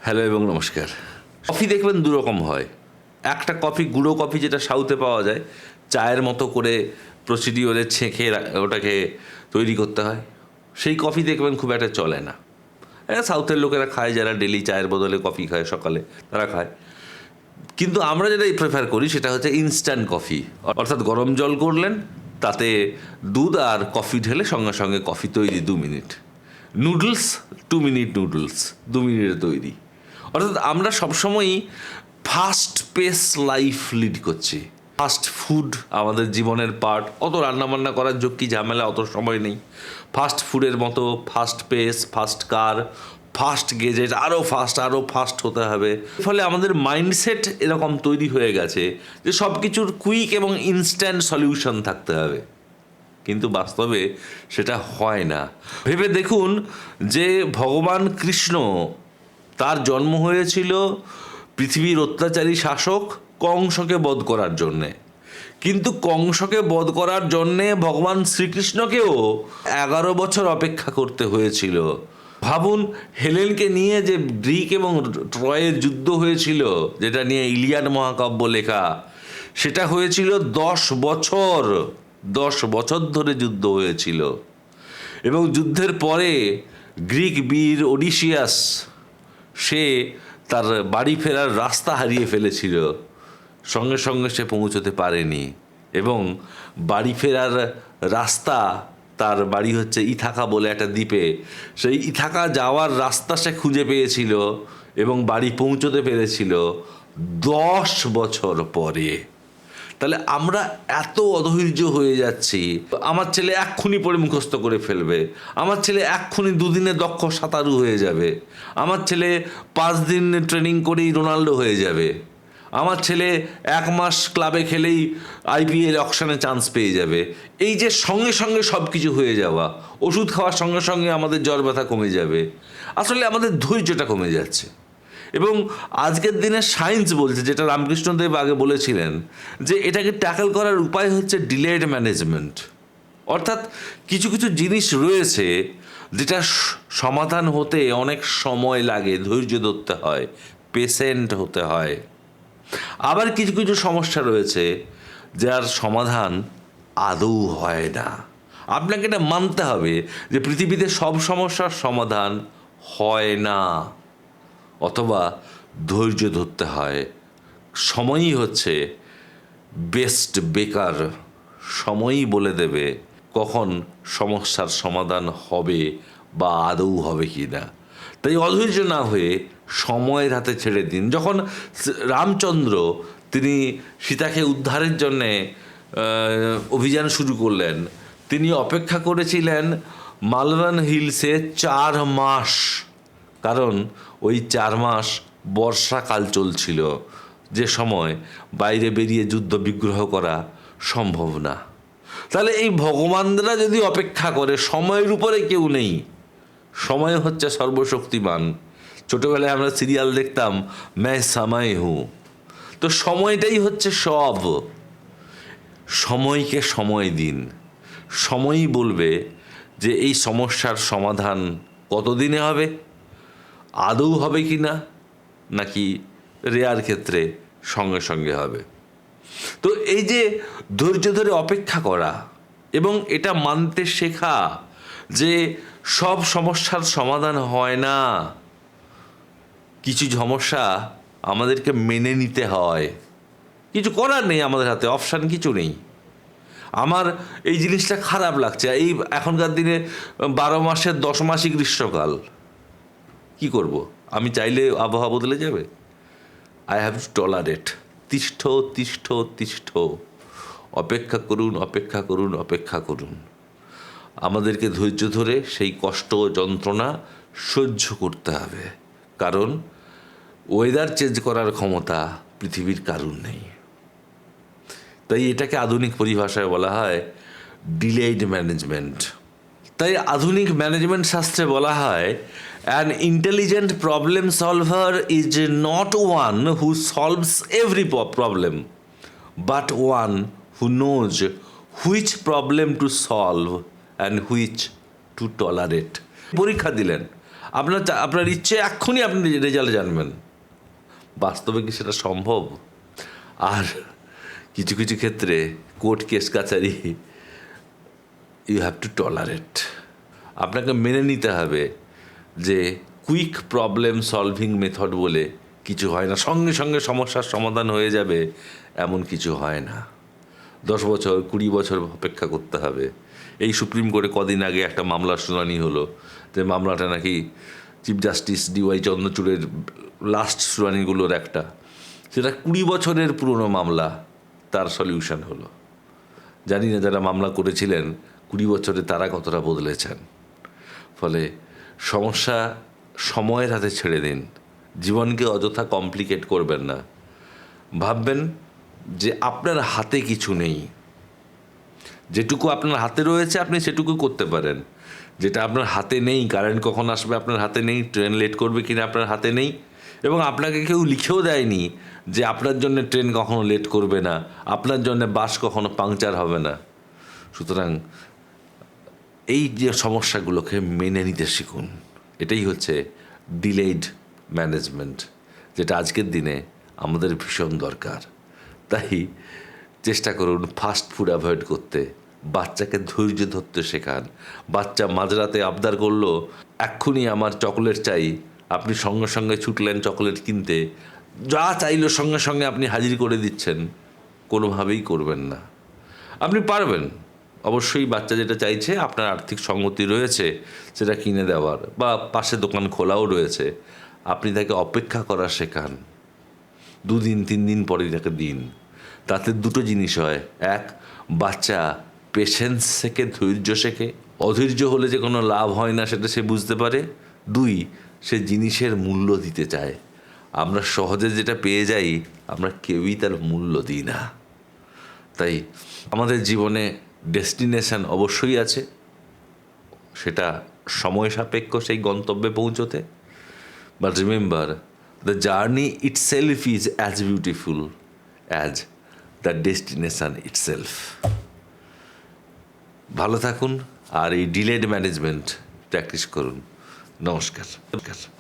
Hello এবং নমস্কার। Coffee দেখবেন দুরকম হয়। একটা কফি, গুঁড়ো কফি যেটা সাউথে পাওয়া যায়, চায়ের মতো করে প্রসিডিওরে ছেঁকে ওটাকে তৈরি করতে হয়, সেই কফি দেখবেন খুব একটা চলে না। সাউথের লোকেরা খায়, যারা ডেলি চায়ের বদলে কফি খায় সকালে, তারা খায়। কিন্তু আমরা যেটা প্রেফার করি সেটা হচ্ছে ইনস্ট্যান্ট কফি, অর্থাৎ গরম জল করলেন, তাতে দুধ আর কফি ঢেলে সঙ্গে সঙ্গে কফি তৈরি 2 মিনিট। নুডলস 2 মিনিট, নুডলস 2 মিনিটে তৈরি। অর্থাৎ আমরা সবসময়ই ফাস্ট পেস লাইফ লিড করছি। ফাস্ট ফুড আমাদের জীবনের পার্ট। অত রান্নাবান্না করার ঝক্কি ঝামেলা, অত সময় নেই। ফাস্ট ফুডের মতো ফাস্ট পেস, ফাস্ট কার, ফাস্ট গেজেট, আরও ফাস্ট হতে হবে। ফলে আমাদের মাইন্ডসেট এরকম তৈরি হয়ে গেছে যে সব কিছুর কুইক এবং ইনস্ট্যান্ট সলিউশন থাকতে হবে, কিন্তু বাস্তবে সেটা হয় না। ভেবে দেখুন যে ভগবান কৃষ্ণ, তার জন্ম হয়েছিল পৃথিবীর অত্যাচারী শাসক কংসকে বধ করার জন্যে, কিন্তু কংসকে বধ করার জন্যে ভগবান শ্রীকৃষ্ণকেও 11 বছর অপেক্ষা করতে হয়েছিল। ভাবুন, হেলেনকে নিয়ে যে গ্রিক এবং ট্রয়ের যুদ্ধ হয়েছিল, যেটা নিয়ে ইলিয়াড মহাকাব্য লেখা, সেটা হয়েছিল 10 বছর ধরে যুদ্ধ হয়েছিল। এবং যুদ্ধের পরে গ্রিক বীর ওডিসিয়াস, সে তার বাড়ি ফেরার রাস্তা হারিয়ে ফেলেছিল, সঙ্গে সঙ্গে সে পৌঁছতে পারেনি। এবং বাড়ি ফেরার রাস্তা, তার বাড়ি হচ্ছে ইথাকা বলে একটা দ্বীপে, সেই ইথাকা যাওয়ার রাস্তা সে খুঁজে পেয়েছিল এবং বাড়ি পৌঁছতে পেরেছিল 10 বছর পরে। তাহলে আমরা এত অধৈর্য হয়ে যাচ্ছি। আমার ছেলে এক্ষুনি পড়ে মুখস্থ করে ফেলবে, আমার ছেলে এক্ষুনি 2 দিনে দক্ষ সাঁতারু হয়ে যাবে, আমার ছেলে 5 দিন ট্রেনিং করেই রোনাল্ডো হয়ে যাবে, আমার ছেলে 1 মাস ক্লাবে খেলেই IPL অকশনে চান্স পেয়ে যাবে। এই যে সঙ্গে সঙ্গে সব কিছু হয়ে যাওয়া, ওষুধ খাওয়ার সঙ্গে সঙ্গে আমাদের জ্বর ব্যথা কমে যাবে, আসলে আমাদের ধৈর্যটা কমে যাচ্ছে। এবং আজকের দিনে সায়েন্স বলছে, যেটা রামকৃষ্ণদেব আগে বলেছিলেন, যে এটাকে ট্যাকল করার উপায় হচ্ছে ডিলেড ম্যানেজমেন্ট। অর্থাৎ কিছু কিছু জিনিস রয়েছে যেটা সমাধান হতে অনেক সময় লাগে, ধৈর্য ধরতে হয়, পেশেন্ট হতে হয়। আবার কিছু কিছু সমস্যা রয়েছে যার সমাধান আদৌ হয় না। আপনাকে এটা মানতে হবে যে পৃথিবীতে সব সমস্যার সমাধান হয় না, অথবা ধৈর্য ধরতে হয়। সময়ই হচ্ছে বেস্ট বেকার। সময়ই বলে দেবে কখন সমস্যার সমাধান হবে বা আদৌ হবে কি না। তাই অধৈর্য না হয়ে সময়ের হাতে ছেড়ে দিন। যখন রামচন্দ্র, তিনি সীতাকে উদ্ধারের জন্যে অভিযান শুরু করলেন, তিনি অপেক্ষা করেছিলেন মালওয়ান হিলসে 4 মাস, কারণ ওই 4 মাস বর্ষাকাল চলছিল, যে সময় বাইরে বেরিয়ে যুদ্ধ বিগ্রহ করা সম্ভব না। তাহলে এই ভগবানরা যদি অপেক্ষা করে, সময়ের উপরে কেউ নেই, সময় হচ্ছে সর্বশক্তিমান। ছোটবেলায় আমরা সিরিয়াল দেখতাম मैं समय हूँ, তো সময়টাই হচ্ছে সব। সময়কে সময় দিন, সময়ই বলবে যে এই সমস্যার সমাধান কতদিনে হবে, আদৌ হবে কি না, নাকি রেয়ার ক্ষেত্রে সঙ্গে সঙ্গে হবে। তো এই যে ধৈর্য ধরে অপেক্ষা করা এবং এটা মানতে শেখা যে সব সমস্যার সমাধান হয় না, কিছু সমস্যা আমাদেরকে মেনে নিতে হয়, কিছু করার নেই, আমাদের হাতে অপশান কিছু নেই। আমার এই জিনিসটা খারাপ লাগছে, এই এখনকার দিনে 12 মাসের 10 মাসই গ্রীষ্মকাল, কি করব? আমি চাইলে আবহাওয়া বদলে যাবে? I have to tolerate. তিষ্ঠ তিষ্ঠ তিষ্ঠ, অপেক্ষা করুন, অপেক্ষা করুন, অপেক্ষা করুন। আমাদেরকে ধৈর্য ধরে সেই কষ্ট যন্ত্রণা সহ্য করতে হবে, কারণ ওয়েদার চেঞ্জ করার ক্ষমতা পৃথিবীর কারুর নেই। তাই এটাকে আধুনিক পরিভাষায় বলা হয় ডিলেড ম্যানেজমেন্ট। তাই আধুনিক ম্যানেজমেন্ট শাস্ত্রে বলা হয় an intelligent problem solver is not one who solves every problem, but one who knows which problem to solve and which two tolerate. পরীক্ষা দিলেন, আপনার ইচ্ছে এক্ষুনি আপনি রেজাল্ট জানবেন। বাস্তবে কি সেটা সম্ভব? আর কিছু কিছু ক্ষেত্রে কোর্ট কেস কাছারি ইউ হ্যাভ টু টলারেট। আপনাকে মেনে নিতে হবে যে কুইক প্রবলেম সলভিং মেথড বলে কিছু হয় না, সঙ্গে সঙ্গে সমস্যার সমাধান হয়ে যাবে এমন কিছু হয় না। 10 বছর 20 বছর অপেক্ষা করতে হবে। এই সুপ্রিম কোর্টে কদিন আগে একটা মামলার শুনানি হলো, যে মামলাটা নাকি চিফ জাস্টিস ডিওয়াই চন্দ্রচূড়ের লাস্ট শুনানিগুলোর একটা, সেটা 20 বছরের পুরনো মামলা, তার সলিউশন হলো। জানি না যারা মামলা করেছিলেন 20 বছরে তারা কতটা বদলেছেন। ফলে সমস্যা সময়ের হাতে ছেড়ে দিন, জীবনকে অযথা কমপ্লিকেট করবেন না। ভাববেন যে আপনার হাতে কিছু নেই, যেটুকু আপনার হাতে রয়েছে আপনি সেটুকু করতে পারেন। যেটা আপনার হাতে নেই, কারেন্ট কখন আসবে আপনার হাতে নেই, ট্রেন লেট করবে কিনা আপনার হাতে নেই, এবং আপনাকে কেউ লিখেও দেয়নি যে আপনার জন্য ট্রেন কখনো লেট করবে না, আপনার জন্য বাস কখনো পাংচার হবে না। সুতরাং এই যে সমস্যাগুলোকে মেনে নিতে শিখুন, এটাই হচ্ছে ডিলেইড ম্যানেজমেন্ট, যেটা আজকের দিনে আমাদের ভীষণ দরকার। তাই চেষ্টা করুন ফাস্ট ফুড অ্যাভয়েড করতে, বাচ্চাকে ধৈর্য ধরতে শেখান। বাচ্চা মাঝরাতে আবদার করলো এক্ষুনি আমার চকলেট চাই, আপনি সঙ্গে সঙ্গে ছুটলেন চকলেট কিনতে, যা চাইলো সঙ্গে সঙ্গে আপনি হাজির করে দিচ্ছেন, কোনোভাবেই করবেন না। আপনি পারবেন অবশ্যই, বাচ্চা যেটা চাইছে আপনার আর্থিক সঙ্গতি রয়েছে সেটা কিনে দেওয়ার, বা পাশে দোকান খোলাও রয়েছে, আপনি তাকে অপেক্ষা করা শেখান। 2 দিন 3 দিন পরে তাকে দিন। তাতে দুটো জিনিস হয়, এক, বাচ্চা পেশেন্স শেখে, ধৈর্য শেখে, অধৈর্য হলে যে কোনো লাভ হয় না সেটা সে বুঝতে পারে। 2, সে জিনিসের মূল্য দিতে চায়। আমরা সহজে যেটা পেয়ে যাই আমরা কেউই তার মূল্য দিই না। তাই আমাদের জীবনে ডেস্টিনেশন অবশ্যই আছে, সেটা সময় সাপেক্ষ সেই গন্তব্যে পৌঁছতে। But remember, the journey itself is as beautiful as the destination itself. ভালো থাকুন আর এই ডিলেড ম্যানেজমেন্ট প্র্যাকটিস করুন। নমস্কার।